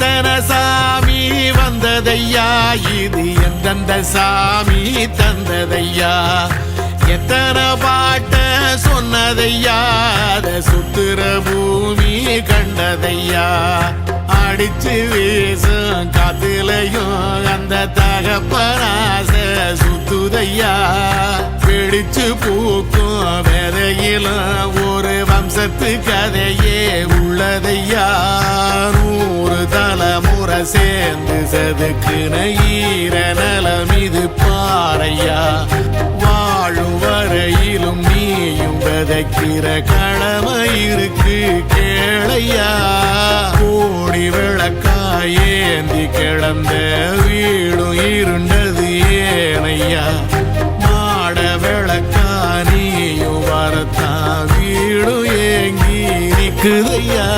எத்தனை சாமி வந்ததையா, இது எந்தெந்த சாமி தந்ததையா, எத்தனை பாட்ட சொன்னதையா, அத சுத்துற பூமி கண்டதையா, அடிச்சு வீசும் காத்துலையும் அந்த தகப்பனாச சுத்துதையா, பிடிச்சு பூக்கும் விதையிலும் ஒரு வம்சத்து கதையே உள்ளதையா, 100 தலைமுறை சேர்ந்து செதுக்குன ஈர நலம் இது பாறையா, வாழும் வரையிலும் நீயும் விதைக்கிற கடமை இருக்கு கேளையா, கோடி விளக்காயேந்தி கிடந்த வீடும் இருண்டது ஏனையா, மாட விளக்கா நீயும் வரத்தா வீடும் ஏங்கி நிக்குதையா.